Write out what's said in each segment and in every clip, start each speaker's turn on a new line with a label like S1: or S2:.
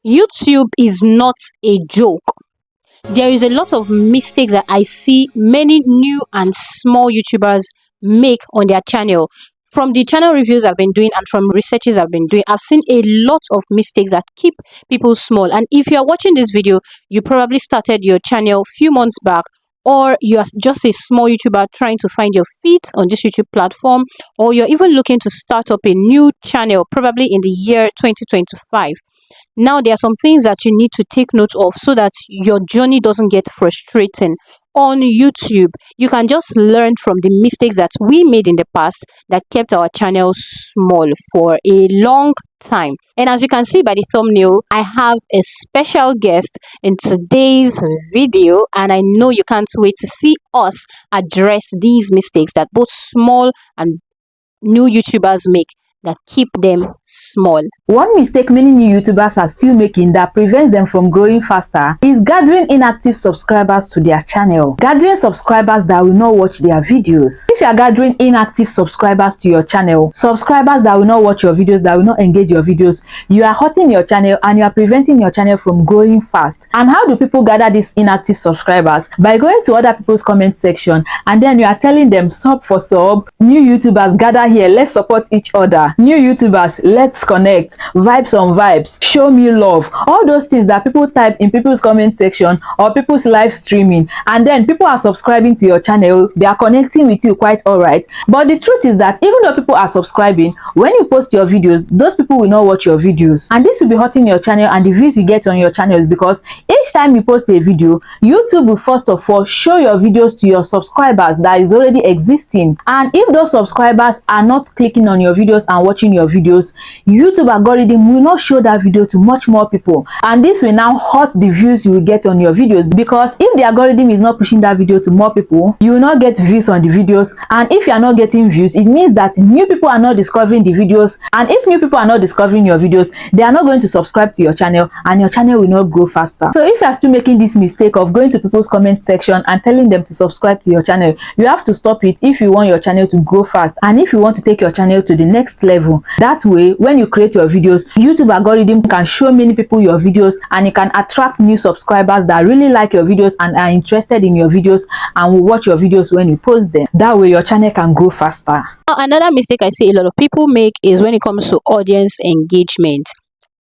S1: YouTube is not a joke. There is a lot of mistakes that I see many new and small YouTubers make on their channel. From the channel reviews I've been doing and from researches I've been doing, I've seen a lot of mistakes that keep people small. And if you're watching this video, you probably started your channel a few months back, or you're just a small YouTuber trying to find your feet on this YouTube platform, or you're even looking to start up a new channel probably in the year 2025. Now, there are some things that you need to take note of so that your journey doesn't get frustrating on YouTube. You can just learn from the mistakes that we made in the past that kept our channel small for a long time. And as you can see by the thumbnail, I have a special guest in today's video, and I know you can't wait to see us address these mistakes that both small and new YouTubers make that keep them small.
S2: One mistake many new YouTubers are still making that prevents them from growing faster is gathering inactive subscribers to their channel. Gathering subscribers that will not watch their videos. If you are gathering inactive subscribers to your channel, subscribers that will not watch your videos, that will not engage your videos, you are hurting your channel and you are preventing your channel from growing fast. And how do people gather these inactive subscribers? By going to other people's comment section, and then you are telling them sub for sub. New YouTubers, gather here, let's support each other. New YouTubers, let's connect, vibes on vibes, show me love. All those things that people type in people's comment section or people's live streaming, and then people are subscribing to your channel, they are connecting with you quite all right. But the truth is that even though people are subscribing, when you post your videos, those people will not watch your videos, and this will be hurting your channel and the views you get on your channels, because each time you post a video, YouTube will first of all show your videos to your subscribers that is already existing. And if those subscribers are not clicking on your videos and watching your videos, YouTube algorithm will not show that video to much more people, and this will now hurt the views you will get on your videos, because if the algorithm is not pushing that video to more people, you will not get views on the videos. And if you are not getting views, it means that new people are not discovering the videos, and if new people are not discovering your videos, they are not going to subscribe to your channel, and your channel will not grow faster. So if you are still making this mistake of going to people's comment section and telling them to subscribe to your channel, you have to stop it if you want your channel to grow fast and if you want to take your channel to the next level. That way, when you create your videos, YouTube algorithm can show many people your videos, and it can attract new subscribers that really like your videos and are interested in your videos and will watch your videos when you post them. That way your channel can grow faster.
S1: Another mistake I see a lot of people make is when it comes to audience engagement.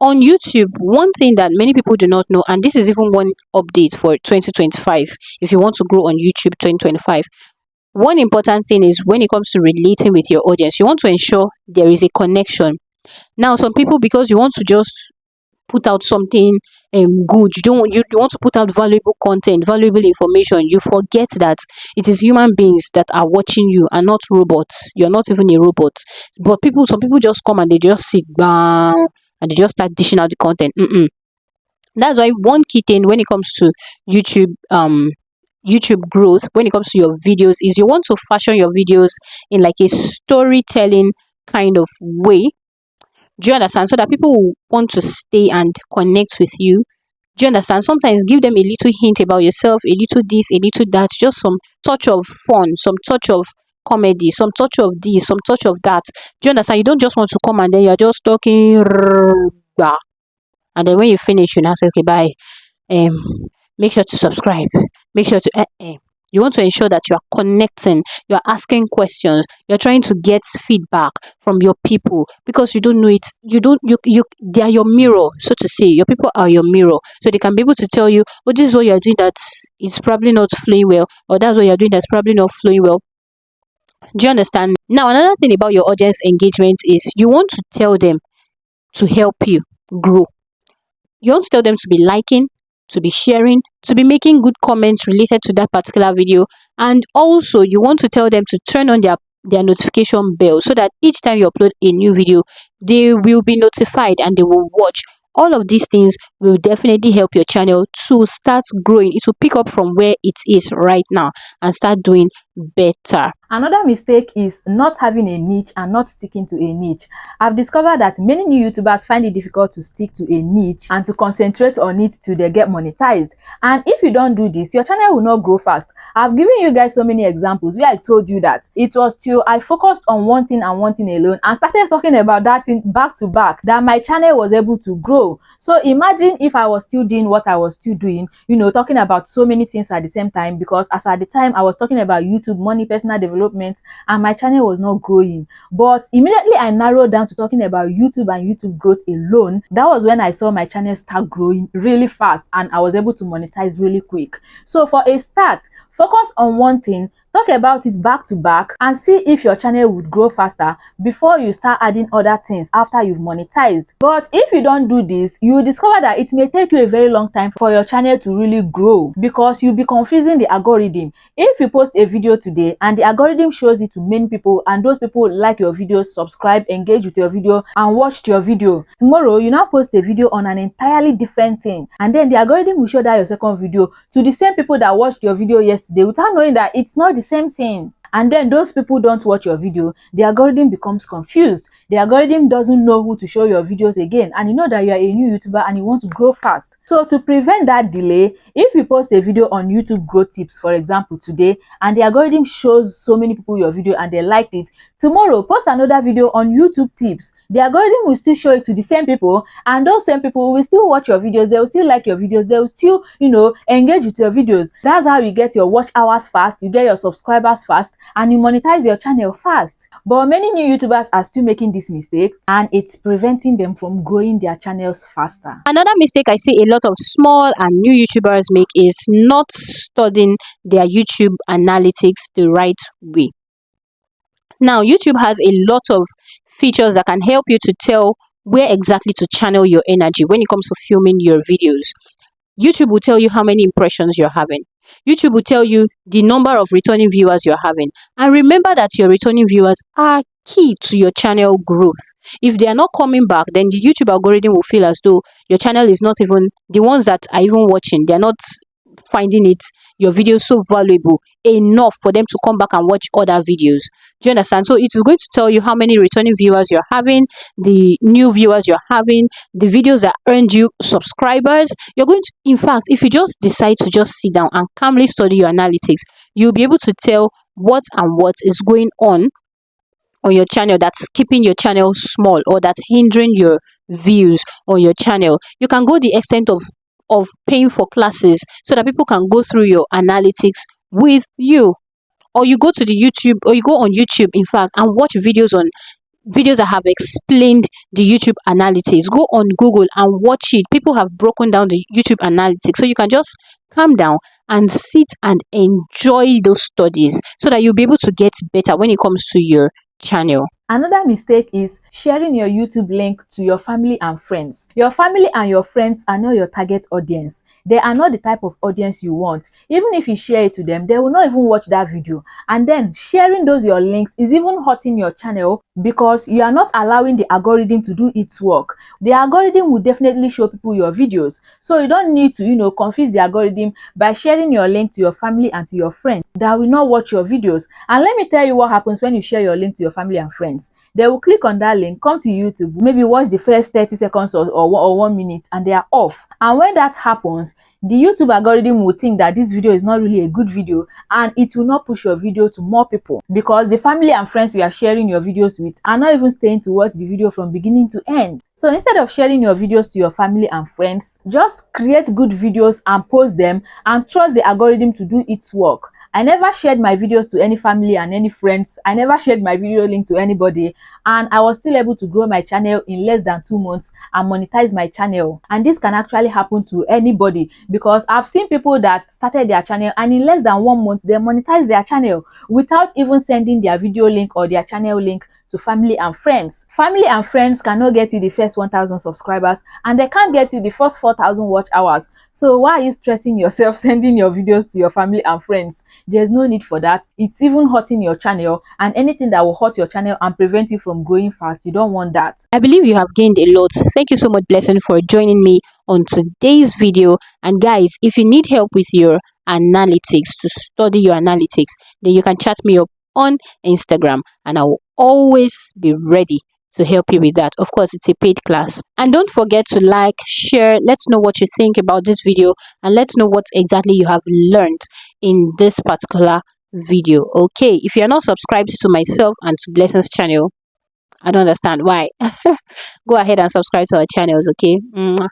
S1: On YouTube, one thing that many people do not know, and this is even one update for 2025, if you want to grow on YouTube 2025, one important thing is when it comes to relating with your audience, you want to ensure there is a connection. Now, some people, because you want to just put out something good, you want to put out valuable content, valuable information, you forget that it is human beings that are watching you and not robots. You're not even a robot. But some people just come and they just sit down and they just start dishing out the content. That's why one key thing when it comes to YouTube growth, when it comes to your videos, is you want to fashion your videos in like a storytelling kind of way. Do you understand? So that people will want to stay and connect with you. Do you understand? Sometimes give them a little hint about yourself, a little this, a little that, just some touch of fun, some touch of comedy, some touch of this, some touch of that. Do you understand? You don't just want to come and then you're just talking, and then when you finish, you now say, okay, bye. Make sure to subscribe. Make sure to you want to ensure that you are connecting, you are asking questions, you're trying to get feedback from your people, because you don't know it. They are your mirror, so to say. Your people are your mirror, so they can be able to tell you, oh, this is what you're doing that it's probably not flowing well, or that's what you're doing that's probably not flowing well. Do you understand? Now, another thing about your audience engagement is you want to tell them to help you grow. You want to tell them to be liking, to be sharing, to be making good comments related to that particular video, and also you want to tell them to turn on their notification bell, so that each time you upload a new video, they will be notified and they will watch. All of these things will definitely help your channel to start growing. It will pick up from where it is right now and start doing better.
S2: Another mistake is not having a niche and not sticking to a niche. I've discovered that many new YouTubers find it difficult to stick to a niche and to concentrate on it till they get monetized. And if you don't do this, your channel will not grow fast. I've given you guys so many examples where I told you that it was till I focused on one thing and one thing alone and started talking about that thing back to back that my channel was able to grow. So imagine if I was still doing what I was still doing, talking about so many things at the same time, because as at the time I was talking about YouTube, money, personal development, and my channel was not growing. But immediately I narrowed down to talking about YouTube and YouTube growth alone. That was when I saw my channel start growing really fast and I was able to monetize really quick. So for a start, focus on one thing, talk about it back to back, and see if your channel would grow faster before you start adding other things after you've monetized. But if you don't do this, you will discover that it may take you a very long time for your channel to really grow, because you'll be confusing the algorithm. If you post a video today and the algorithm shows it to many people and those people like your video, subscribe, engage with your video, and watched your video, tomorrow you now post a video on an entirely different thing, and then the algorithm will show that your second video to the same people that watched your video yesterday without knowing that it's not the same thing. And then those people don't watch your video, the algorithm becomes confused. The algorithm doesn't know who to show your videos again, and you know that you are a new YouTuber and you want to grow fast. So to prevent that delay, if you post a video on YouTube growth tips, for example, today, and the algorithm shows so many people your video and they liked it, tomorrow post another video on YouTube tips. The algorithm will still show it to the same people, and those same people will still watch your videos, they will still like your videos, they will still, engage with your videos. That's how you get your watch hours fast, you get your subscribers fast, and you monetize your channel fast. But many new YouTubers are still making this mistake, and it's preventing them from growing their channels faster.
S1: Another mistake I see a lot of small and new YouTubers make is not studying their YouTube analytics the right way. Now, YouTube has a lot of features that can help you to tell where exactly to channel your energy when it comes to filming your videos. YouTube will tell you how many impressions you're having. YouTube will tell you the number of returning viewers you're having. And remember that your returning viewers are key to your channel growth. If they are not coming back, then the YouTube algorithm will feel as though your channel is not even, the ones that are even watching, they're not finding your video so valuable enough for them to come back and watch other videos. Do you understand? So it is going to tell you how many returning viewers you're having, the new viewers you're having, the videos that earned you subscribers. You're going to, in fact, if you just decide to just sit down and calmly study your analytics, you'll be able to tell what and what is going on your channel that's keeping your channel small or that's hindering your views on your channel. You can go the extent of paying for classes so that people can go through your analytics with you, or you go to the YouTube, or you go on YouTube, in fact, and watch videos that have explained the YouTube analytics. Go on Google and watch it. People have broken down the YouTube analytics, so you can just calm down and sit and enjoy those studies so that you'll be able to get better when it comes to your channel.
S2: Another mistake is sharing your YouTube link to your family and friends. Your family and your friends are not your target audience. They are not the type of audience you want. Even if you share it to them, they will not even watch that video. And then sharing your links is even hurting your channel, because you are not allowing the algorithm to do its work. The algorithm will definitely show people your videos. So you don't need to, confuse the algorithm by sharing your link to your family and to your friends that will not watch your videos. And let me tell you what happens when you share your link to your family and friends. They will click on that link, come to YouTube, maybe watch the first 30 seconds or 1 minute, and they are off. And when that happens, the YouTube algorithm will think that this video is not really a good video, and it will not push your video to more people, because the family and friends you are sharing your videos with are not even staying to watch the video from beginning to end. So instead of sharing your videos to your family and friends, just create good videos and post them and trust the algorithm to do its work. I never shared my videos to any family and any friends. I never shared my video link to anybody, and I was still able to grow my channel in less than 2 months and monetize my channel. And this can actually happen to anybody, because I've seen people that started their channel and in less than 1 month they monetized their channel without even sending their video link or their channel link to family and friends. Family and friends cannot get you the first 1,000 subscribers, and they can't get you the first 4,000 watch hours. So why are you stressing yourself sending your videos to your family and friends? There's no need for that. It's even hurting your channel, and anything that will hurt your channel and prevent you from growing fast, you don't want that.
S1: I believe you have gained a lot. Thank you so much, Blessing, for joining me on today's video. And guys, if you need help with your analytics, to study your analytics, then you can chat me up on Instagram, and I will always be ready to help you with that. Of course, it's a paid class. And don't forget to like, share, let's know what you think about this video, and let's know what exactly you have learned in this particular video. Okay, if you're not subscribed to myself and to Blessings channel, I don't understand why. Go ahead and subscribe to our channels. Okay. Mwah.